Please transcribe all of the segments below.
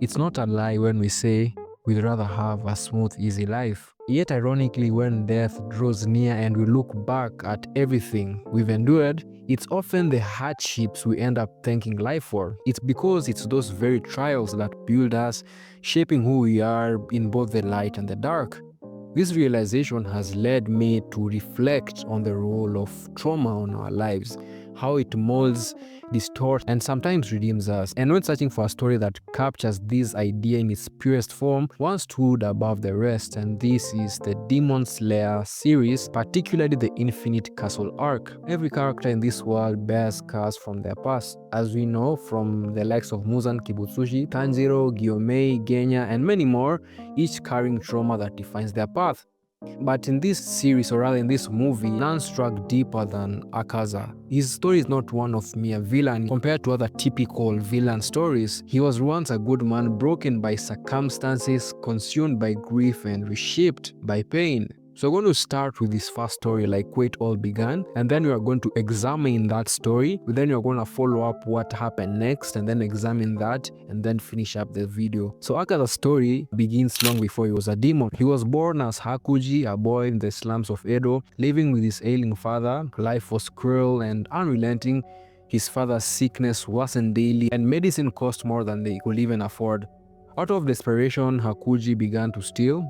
It's not a lie when we say we'd rather have a smooth, easy life. Yet ironically, when death draws near and we look back at everything we've endured, it's often the hardships we end up thanking life for. It's because it's those very trials that build us, shaping who we are in both the light and the dark. This realization has led me to reflect on the role of trauma in our lives, how it molds, distorts, and sometimes redeems us. And when searching for a story that captures this idea in its purest form, one stood above the rest, and this is the Demon Slayer series, particularly the Infinite Castle arc. Every character in this world bears scars from their past, as we know from the likes of Muzan Kibutsushi, Tanjiro, Gyomei, Genya, and many more, each carrying trauma that defines their path. But in this series, or rather in this movie, none struck deeper than Akaza. His story is not one of mere villain compared to other typical villain stories. He was once a good man, broken by circumstances, consumed by grief, and reshaped by pain. So we're going to start with this first story, like where it all began, and then we are going to examine that story. Then we are going to follow up what happened next, and then examine that, and then finish up the video. So Akaza's story begins long before he was a demon. He was born as Hakuji, a boy in the slums of Edo, living with his ailing father. Life was cruel and unrelenting. His father's sickness wasn't daily, and medicine cost more than they could even afford. Out of desperation, Hakuji began to steal.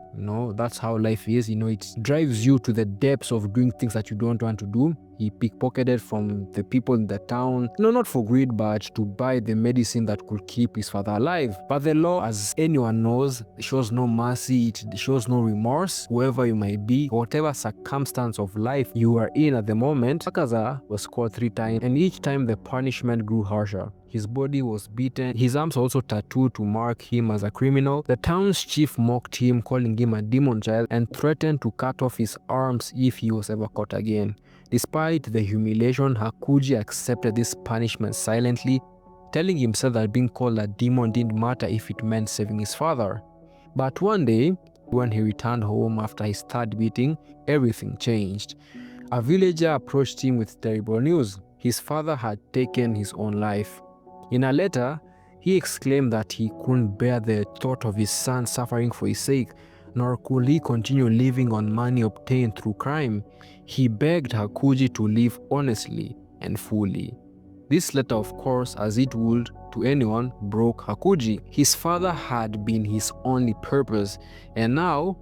That's how life is. It drives you to the depths of doing things that you don't want to do. He pickpocketed from the people in the town, not for greed, but to buy the medicine that could keep his father alive. But the law, as anyone knows, shows no mercy, it shows no remorse. Whoever you might be, whatever circumstance of life you are in at the moment, Akaza was caught 3 times, and each time the punishment grew harsher. His body was beaten, his arms also tattooed to mark him as a criminal. The town's chief mocked him, calling him a demon child, and threatened to cut off his arms if he was ever caught again. Despite the humiliation, Hakuji accepted this punishment silently, telling himself that being called a demon didn't matter if it meant saving his father. But one day, when he returned home after his 3rd beating, everything changed. A villager approached him with terrible news. His father had taken his own life. In a letter, he exclaimed that he couldn't bear the thought of his son suffering for his sake, nor could he continue living on money obtained through crime. He begged Hakuji to live honestly and fully. This letter, of course, as it would to anyone, broke Hakuji. His father had been his only purpose, and now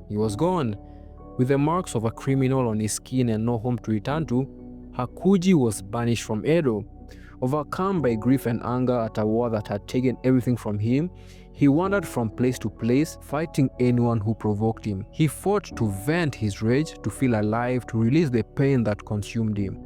he was gone. With the marks of a criminal on his skin and no home to return to, Hakuji was banished from Edo. Overcome by grief and anger at a war that had taken everything from him, he wandered from place to place, fighting anyone who provoked him. He fought to vent his rage, to feel alive, to release the pain that consumed him.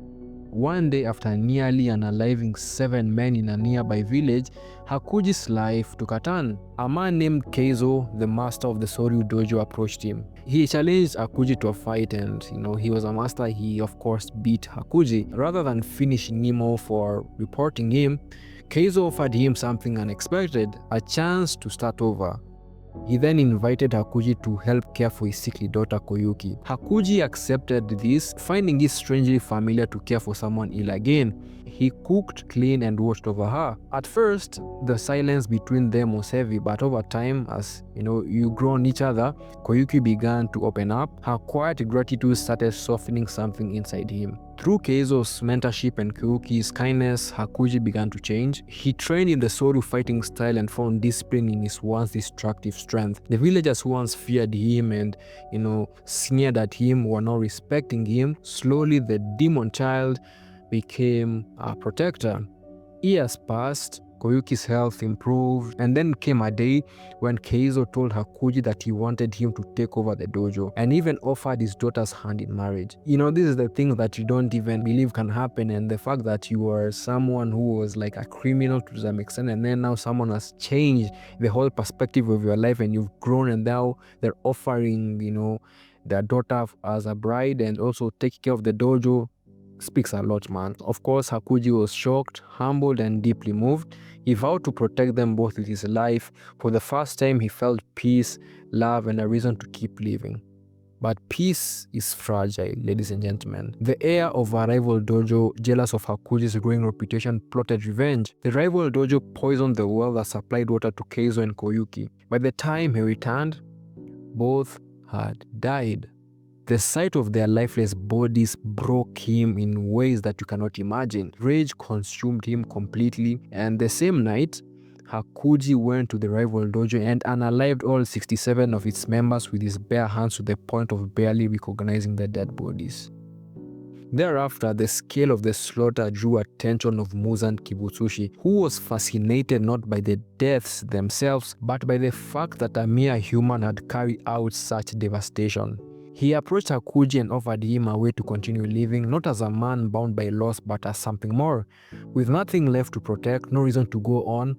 One day, after nearly unaliving 7 men in a nearby village, Hakuji's life took a turn. A man named Keizo, the master of the Soryu dojo, approached him. He challenged Hakuji to a fight, and he was a master. He of course beat Hakuji. Rather than finishing him off for reporting him, Keizo offered him something unexpected, a chance to start over. He then invited Hakuji to help care for his sickly daughter Koyuki. Hakuji accepted this, finding it strangely familiar to care for someone ill again. He cooked, cleaned, and watched over her. At first, the silence between them was heavy, but over time, as you grow on each other, Koyuki began to open up. Her quiet gratitude started softening something inside him. Through Keizo's mentorship and Koyuki's kindness, Hakuji began to change. He trained in the Soryu fighting style and found discipline in his once destructive strength. The villagers who once feared him and, sneered at him were now respecting him. Slowly, the demon child became a protector. Years passed, Koyuki's health improved, and then came a day when Keizo told Hakuji that he wanted him to take over the dojo, and even offered his daughter's hand in marriage. This is the thing that you don't even believe can happen, and the fact that you are someone who was like a criminal to some extent, and then now someone has changed the whole perspective of your life, and you've grown, and now they're offering, their daughter as a bride and also taking care of the dojo. Speaks a lot, man. Of course, Hakuji was shocked, humbled, and deeply moved. He vowed to protect them both with his life. For the first time, he felt peace, love, and a reason to keep living. But peace is fragile, ladies and gentlemen. The heir of a rival dojo, jealous of Hakuji's growing reputation, plotted revenge. The rival dojo poisoned the well that supplied water to Keizo and Koyuki. By the time he returned, both had died. The sight of their lifeless bodies broke him in ways that you cannot imagine. Rage consumed him completely, and the same night, Hakuji went to the rival dojo and unalived all 67 of its members with his bare hands to the point of barely recognizing the dead bodies. Thereafter, the scale of the slaughter drew attention of Muzan Kibutsushi, who was fascinated not by the deaths themselves, but by the fact that a mere human had carried out such devastation. He approached Hakuji and offered him a way to continue living, not as a man bound by loss, but as something more. With nothing left to protect, no reason to go on,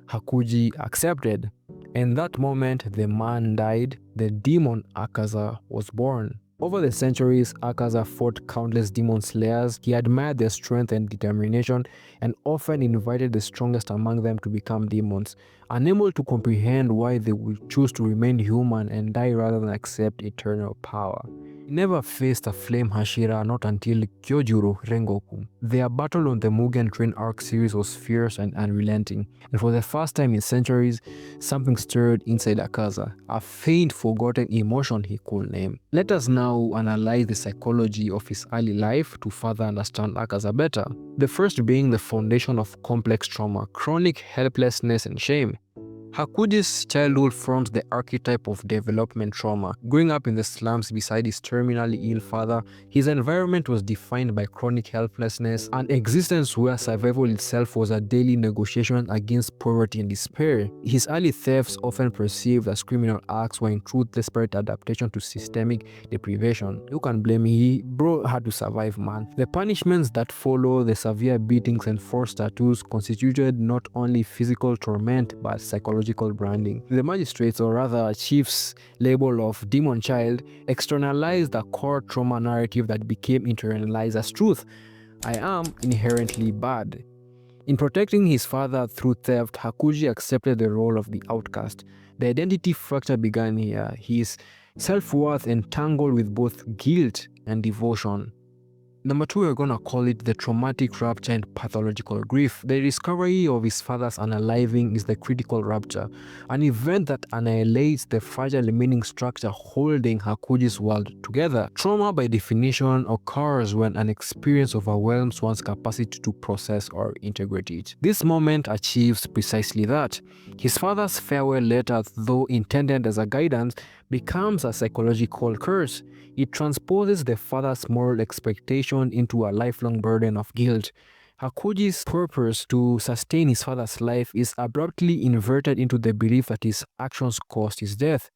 Hakuji accepted. In that moment, the man died, the demon Akaza was born. Over the centuries, Akaza fought countless demon slayers. He admired their strength and determination and often invited the strongest among them to become demons, unable to comprehend why they would choose to remain human and die rather than accept eternal power. He never faced a flame Hashira not until Kyojuro Rengoku. Their battle on the Mugen Train arc series was fierce and unrelenting, and for the first time in centuries, something stirred inside Akaza, a faint forgotten emotion he could name. Let us now analyze the psychology of his early life to further understand Akaza better. The first being the foundation of complex trauma, chronic helplessness and shame. Hakuji's childhood forms the archetype of development trauma. Growing up in the slums beside his terminally ill father, his environment was defined by chronic helplessness, an existence where survival itself was a daily negotiation against poverty and despair. His early thefts, often perceived as criminal acts, were in truth desperate adaptation to systemic deprivation. You can blame me, bro had to survive, man. The punishments that follow, the severe beatings and forced tattoos, constituted not only physical torment but psychological branding. The magistrates, or rather chief's label of demon child, externalized a core trauma narrative that became internalized as truth. I am inherently bad. In protecting his father through theft, Hakuji accepted the role of the outcast. The identity fracture began here, his self-worth entangled with both guilt and devotion. Number 2, we're gonna call it the traumatic rupture and pathological grief. The discovery of his father's unaliving is the critical rupture, an event that annihilates the fragile remaining structure holding Hakuji's world together. Trauma, by definition, occurs when an experience overwhelms one's capacity to process or integrate it. This moment achieves precisely that. His father's farewell letter, though intended as a guidance, becomes a psychological curse. It transposes the father's moral expectation into a lifelong burden of guilt. Hakuji's purpose to sustain his father's life is abruptly inverted into the belief that his actions caused his death.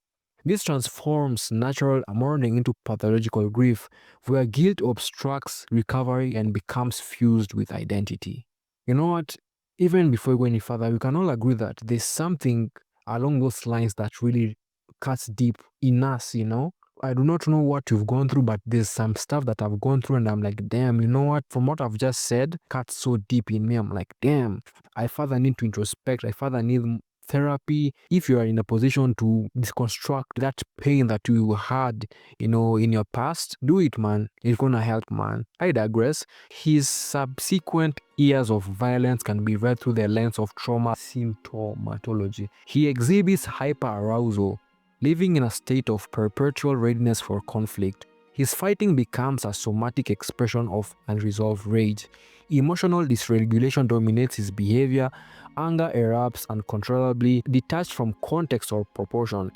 This transforms natural mourning into pathological grief, where guilt obstructs recovery and becomes fused with identity. You know what? Even before we go any further, we can all agree that there's something along those lines that really cuts deep in us, you know? I do not know what you've gone through, but there's some stuff that I've gone through and I'm like, damn, you know what? From what I've just said, cuts so deep in me. I'm like, damn, I further need to introspect. I further need therapy. If you are in a position to deconstruct that pain that you had, you know, in your past, do it, man. It's gonna help, man. I digress. His subsequent years of violence can be read through the lens of trauma symptomatology. He exhibits hyperarousal, living in a state of perpetual readiness for conflict. His fighting becomes a somatic expression of unresolved rage. Emotional dysregulation dominates his behavior. Anger erupts uncontrollably, detached from context or proportion.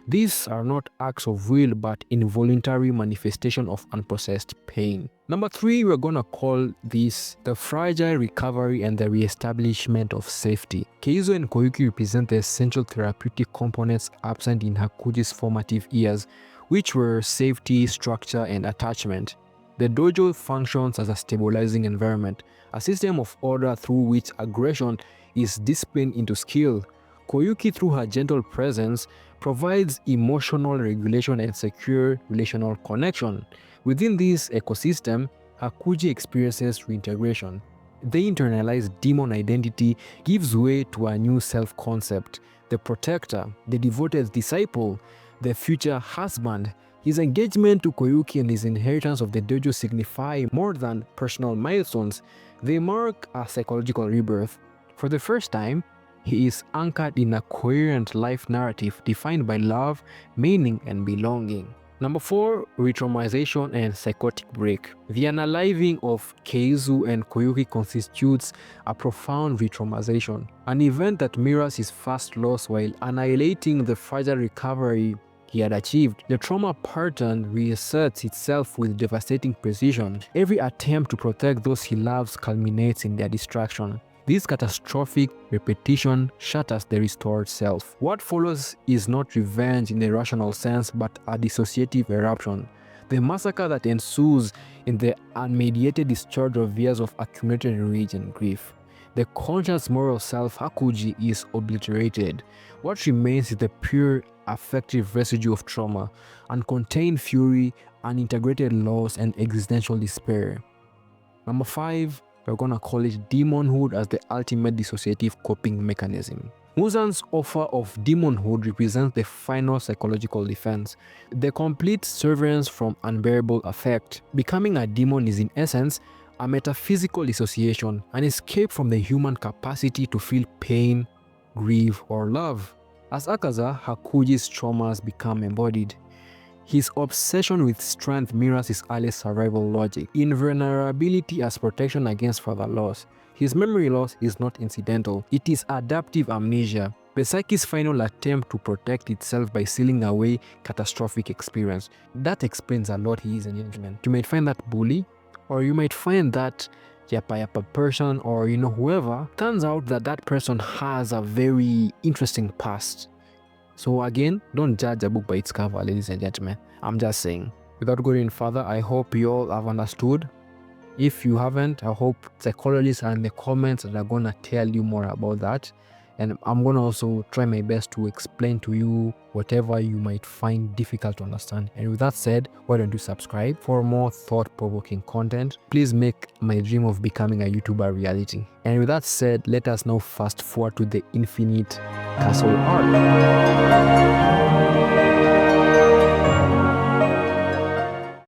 These are not acts of will but involuntary manifestation of unprocessed pain. Number 3, we're gonna call this the fragile recovery and the re-establishment of safety. Keizo and Koyuki represent the essential therapeutic components absent in Hakuji's formative years, which were safety, structure, and attachment. The dojo functions as a stabilizing environment, a system of order through which aggression is disciplined into skill. Koyuki, through her gentle presence, provides emotional regulation and secure relational connection. Within this ecosystem, Hakuji experiences reintegration. The internalized demon identity gives way to a new self-concept, the protector, the devoted disciple, the future husband. His engagement to Koyuki and his inheritance of the dojo signify more than personal milestones. They mark a psychological rebirth. For the first time, he is anchored in a coherent life narrative defined by love, meaning, and belonging. Number 4, retraumatization and psychotic break. The unaliving of Keizu and Koyuki constitutes a profound retraumatization, an event that mirrors his first loss while annihilating the fragile recovery he had achieved. The trauma pattern reasserts itself with devastating precision. Every attempt to protect those he loves culminates in their destruction. This catastrophic repetition shatters the restored self. What follows is not revenge in the rational sense, but a dissociative eruption. The massacre that ensues in the unmediated discharge of years of accumulated rage and grief. The conscious moral self, Hakuji, is obliterated. What remains is the pure affective residue of trauma, uncontained fury, unintegrated loss, and existential despair. Number 5, we're gonna call it demonhood as the ultimate dissociative coping mechanism. Muzan's offer of demonhood represents the final psychological defense, the complete severance from unbearable affect. Becoming a demon is in essence a metaphysical dissociation, an escape from the human capacity to feel pain, grief, or love. As Akaza, Hakuji's traumas become embodied. His obsession with strength mirrors his early survival logic, invulnerability as protection against further loss. His memory loss is not incidental, it is adaptive amnesia, the psyche's final attempt to protect itself by sealing away catastrophic experience. That explains a lot, he is an gentleman. You might find that bully, or you might find that yappa person, or whoever. Turns out that that person has a very interesting past. So again, don't judge a book by its cover, ladies and gentlemen. I'm just saying. Without going further, I hope you all have understood. If you haven't, I hope psychologists are in the comments that are gonna tell you more about that. And I'm gonna also try my best to explain to you whatever you might find difficult to understand. And with that said, why don't you subscribe for more thought-provoking content? Please make my dream of becoming a YouTuber a reality. And with that said, let us now fast forward to the infinite castle arc.